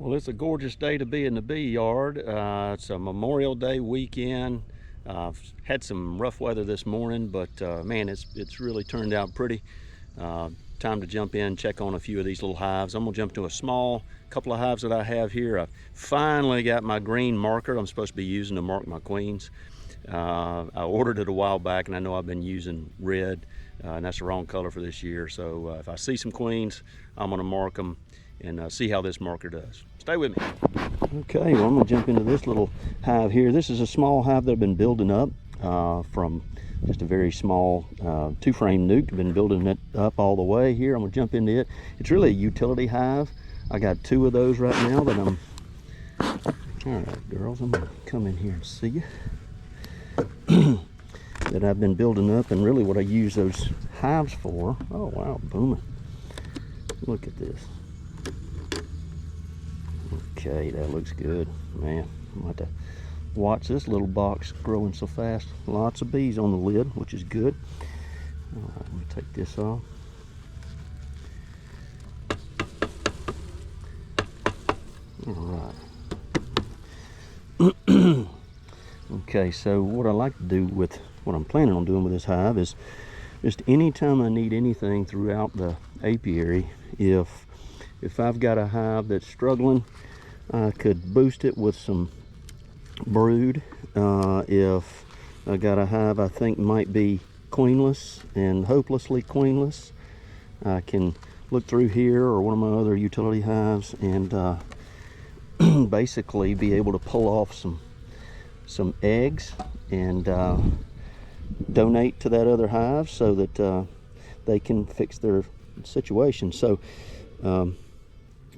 Well, it's a gorgeous day to be in the bee yard. It's a Memorial Day weekend. Had some rough weather this morning, but man, it's really turned out pretty. Time to jump in, check on a few of these little hives. I'm gonna jump to a small couple of hives that I have here. I finally got my green marker I'm supposed to be using to mark my queens. I ordered it a while back, and I know I've been using red, and that's the wrong color for this year. So if I see some queens, I'm gonna mark them and see how this marker does. Stay with me. Okay, well, I'm gonna jump into this little hive here. This is a small hive that I've been building up from just a very small two-frame nuke. I've been building it up all the way here. I'm gonna jump into it. It's really a utility hive. I got two of those right now that I'm, all right, girls, I'm gonna come in here and see you. That I've been building up, and really what I use those hives for. Oh wow, booming. Look at this. Okay, that looks good, man. I'm gonna have to watch this little box growing so fast. Lots of bees on the lid, which is good. All right, let me take this off. All right. Okay, so what I like to do with what I'm planning on doing with this hive is just anytime I need anything throughout the apiary, if I've got a hive that's struggling, I could boost it with some brood. If I got a hive I think might be queenless and hopelessly queenless, I can look through here or one of my other utility hives and basically be able to pull off some eggs and donate to that other hive so that they can fix their situation. So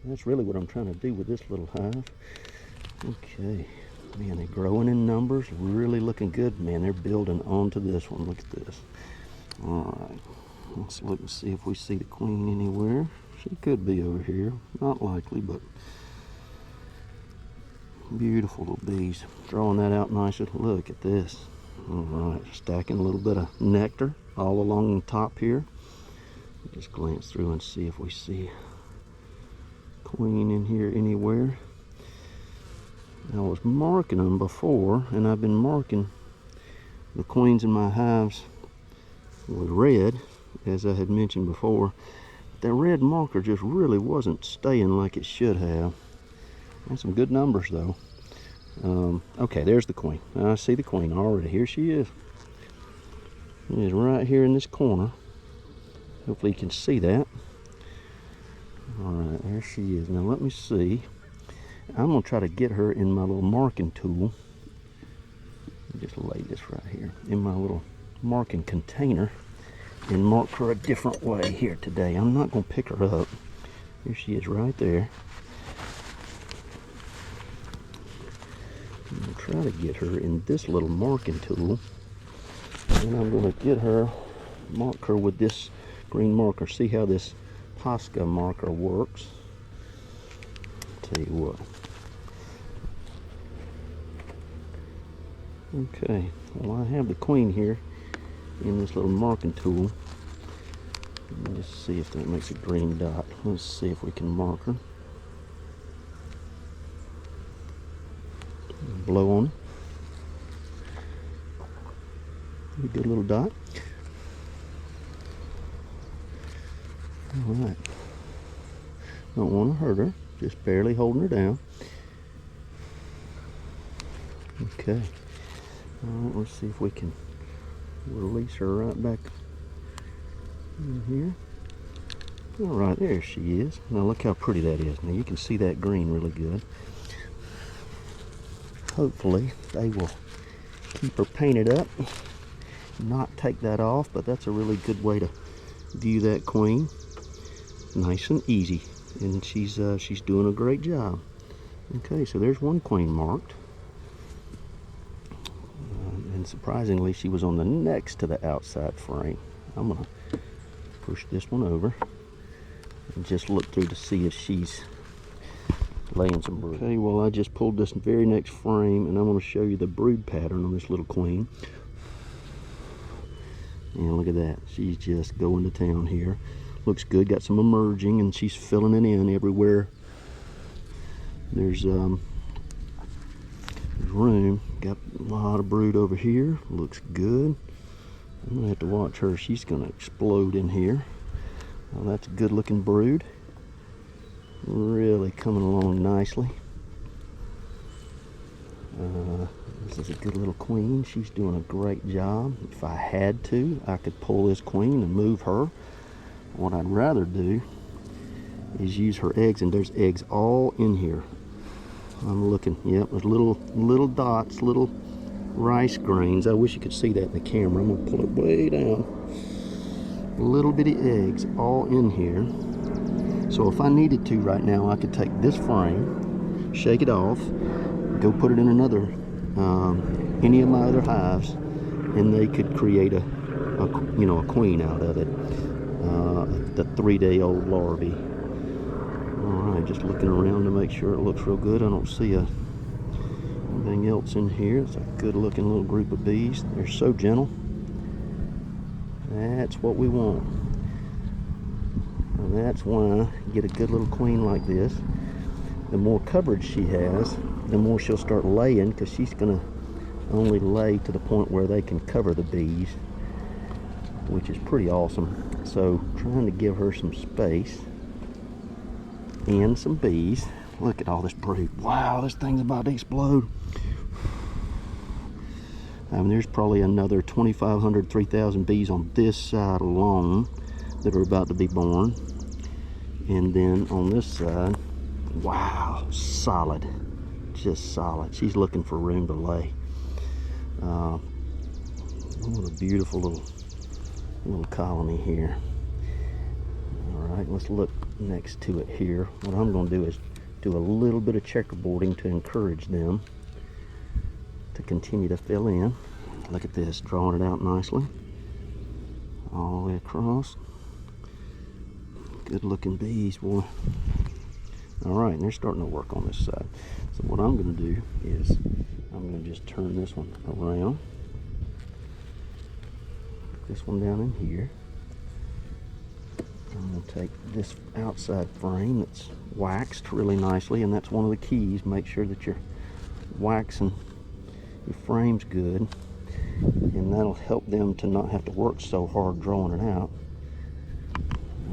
that's really what I'm trying to do with this little hive. Okay, man, they're growing in numbers, really looking good. Man, they're building onto this one. Look at this. All right, let's look and see if we see the queen anywhere. She could be over here, not likely, but beautiful little bees. Drawing that out nicely. Look at this. All right, stacking a little bit of nectar all along the top here. Just glance through and see if we see queen in here anywhere. I was marking them before, and I've been marking the queens in my hives with red, as I had mentioned before. That red marker just really wasn't staying like it should have. And some good numbers though. Okay, there's the queen. I see the queen already. Here she is. She is right here in this corner. Hopefully you can see that. All right, there she is. Now let me see. I'm gonna try to get her in my little marking tool. Just lay this right here in my little marking container and mark her a different way here today. I'm not gonna pick her up. Here she is right there. I'm gonna try to get her in this little marking tool, and I'm gonna get her, mark her with this green marker. See how this POSCA marker works. Tell you what. Okay, well, I have the queen here in this little marking tool. Let's see if that makes a green dot. Let's see if we can mark her. Blow on it. A good little dot. All right. Don't want to hurt her. Just barely holding her down. Okay. All right. Let's see if we can release her right back in here. All right. There she is. Now look how pretty that is. Now you can see that green really good. Hopefully they will keep her painted up, not take that off, but that's a really good way to view that queen. Nice and easy, and she's doing a great job. Okay, so there's one queen marked, and surprisingly she was on the next to the outside frame. I'm gonna push this one over and just look through to see if she's laying some brood. Okay, well, I just pulled this very next frame, and I'm going to show you the brood pattern on this little queen. And look at that. She's just going to town here. Looks good. Got some emerging, and she's filling it in everywhere There's room. Got a lot of brood over here. Looks good. I'm gonna have to watch her. She's gonna explode in here. Well, that's a good looking brood. Really coming along nicely. This is a good little queen. She's doing a great job. If I had to, I could pull this queen and move her. What I'd rather do is use her eggs, and there's eggs all in here. I'm looking, yep, there's little dots, little rice grains. I wish you could see that in the camera. I'm gonna pull it way down. Little bitty eggs all in here. So if I needed to right now, I could take this frame, shake it off, go put it in another, any of my other hives, and they could create a queen out of it, the 3-day-old larvae. All right, just looking around to make sure it looks real good. I don't see anything else in here. It's a good-looking little group of bees. They're so gentle. That's what we want. And that's why you get a good little queen like this. The more coverage she has, the more she'll start laying, because she's going to only lay to the point where they can cover the bees, which is pretty awesome. So trying to give her some space and some bees. Look at all this brood. Wow, this thing's about to explode. I mean, there's probably another 2,500, 3,000 bees on this side alone that are about to be born. And then on this side, wow, solid, just solid. She's looking for room to lay. What a beautiful little colony here. All right, let's look next to it here. What I'm going to do is do a little bit of checkerboarding to encourage them to continue to fill in. Look at this, drawing it out nicely all the way across. Good looking bees, boy. All right, and they're starting to work on this side. So what I'm going to do is I'm going to just turn this one around. Put this one down in here. I'm going to take this outside frame that's waxed really nicely, and that's one of the keys. Make sure that you're waxing your frame's good, and that'll help them to not have to work so hard drawing it out.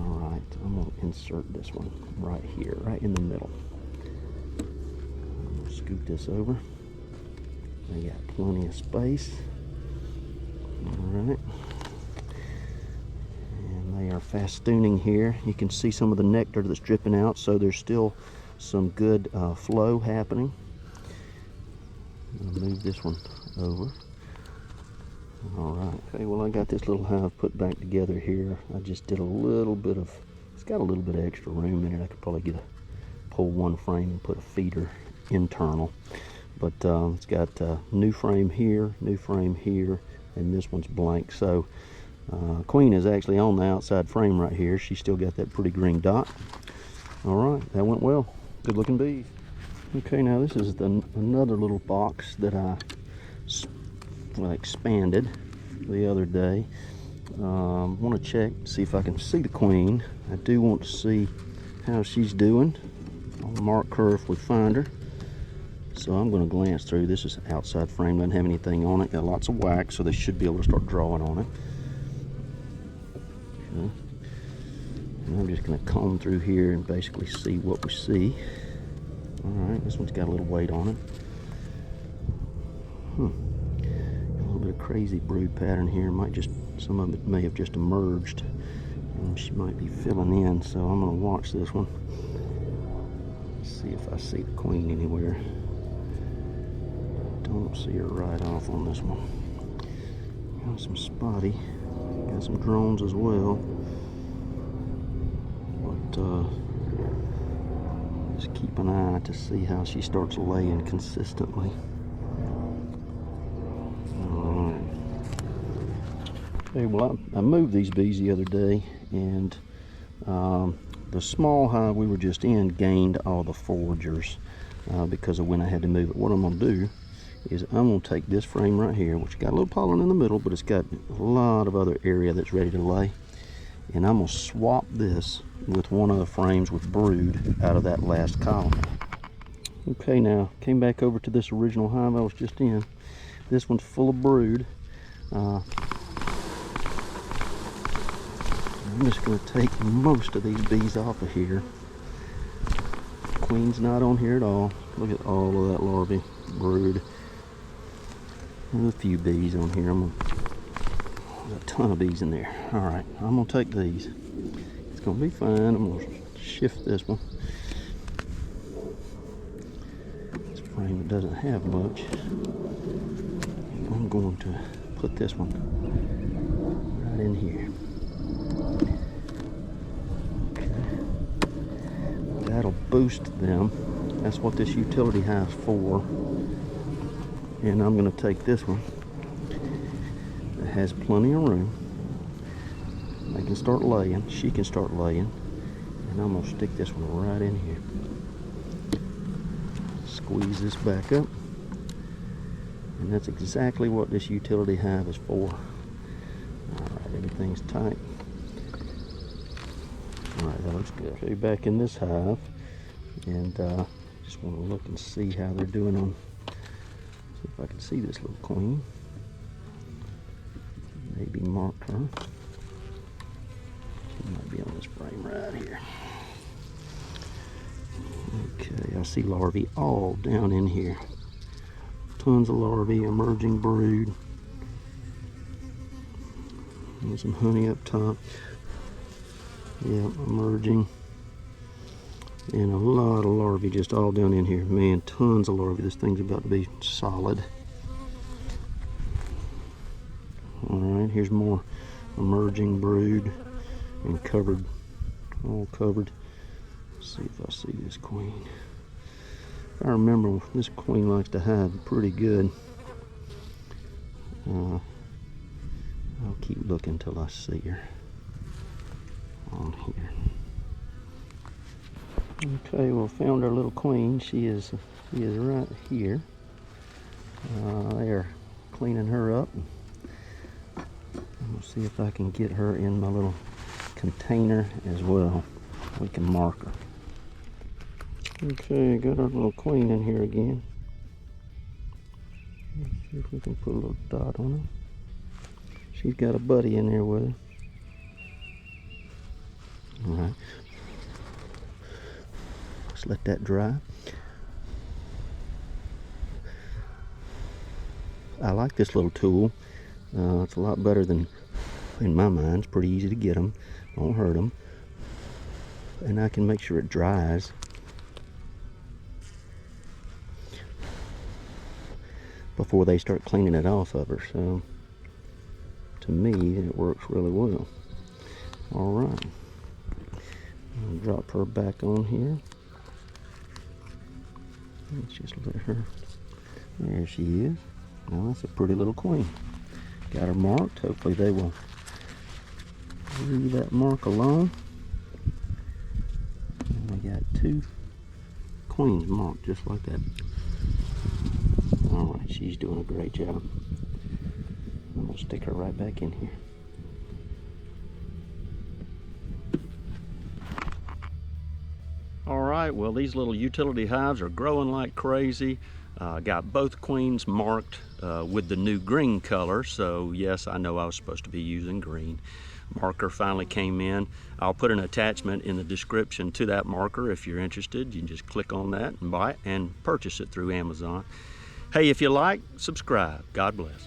Alright, I'm going to insert this one right here, right in the middle. I'm going to scoot this over. They got plenty of space. Alright. And they are festooning here. You can see some of the nectar that's dripping out, so there's still some good flow happening. I'm going to move this one over. Alright, okay, well I got this little hive put back together here. I just did a little bit of, it's got a little bit of extra room in it. I could probably pull one frame and put a feeder internal. But it's got new frame here, and this one's blank. So Queen is actually on the outside frame right here. She's still got that pretty green dot. Alright, that went well. Good looking bees. Okay, now this is another little box that I expanded the other day. Want to check, see if I can see the queen. I do want to see how she's doing. I'll mark her if we find her. So I'm going to glance through. This is outside frame, doesn't have anything on it. Got lots of wax, so they should be able to start drawing on it. Okay. And I'm just going to comb through here and basically see what we see. Alright, this one's got a little weight on it. A little bit of crazy brood pattern here. Some of it may have just emerged, and she might be filling in, so I'm going to watch this one. See if I see the queen anywhere. Don't see her right off on this one. Got some spotty. Got some drones as well. But just keep an eye to see how she starts laying consistently. Alright. Okay, well I moved these bees the other day, and the small hive we were just in gained all the foragers because of when I had to move it. What I'm going to do is I'm going to take this frame right here, which got a little pollen in the middle, but it's got a lot of other area that's ready to lay. And I'm going to swap this with one of the frames with brood out of that last colony. Okay, now came back over to this original hive I was just in. This one's full of brood. I'm just going to take most of these bees off of here. Queen's not on here at all. Look at all of that larvae brood. There's a few bees on here. There's a ton of bees in there. Alright, I'm going to take these. It's going to be fine. I'm going to shift this one. This frame that doesn't have much. I'm going to put this one right in here. Okay. That'll boost them. That's what this utility hive's for. And I'm going to take this one that has plenty of room. They can start laying. She can start laying. And I'm going to stick this one right in here. Squeeze this back up. And that's exactly what this utility hive is for. Alright, everything's tight. Alright, that looks good. Okay, back in this hive. And just want to look and see how they're doing on. See if I can see this little queen. Maybe mark her. She might be on this frame right here. Okay, I see larvae all down in here. Tons of larvae, emerging brood. And some honey up top. Yeah, emerging. And a lot of larvae just all down in here. Man, tons of larvae. This thing's about to be solid. Alright, here's more emerging brood and covered, all covered. Let's see if I see this queen. If I remember, this queen likes to hide pretty good. I'll keep looking till I see her on here. Okay, well, found our little queen. She is right here. They are cleaning her up. We'll see if I can get her in my little container as well. We can mark her. Okay, got our little queen in here again. Let's see if we can put a little dot on her. She's got a buddy in there with her. Alright. Let's let that dry. I like this little tool. It's a lot better than, in my mind, it's pretty easy to get them. Won't hurt them. And I can make sure it dries. Before they start cleaning it off of her. So, to me, it works really well. Alright. I'll drop her back on here. Let's just let her. There she is. Now that's a pretty little queen. Got her marked. Hopefully they will leave that mark alone. And we got 2 queens marked just like that. Alright, she's doing a great job. I'm going to stick her right back in here. Alright, well, these little utility hives are growing like crazy. Got both queens marked with the new green color, so yes, I know I was supposed to be using green. Marker finally came in. I'll put an attachment in the description to that marker if you're interested. You can just click on that and buy it and purchase it through Amazon. Hey, if you like, subscribe. God bless.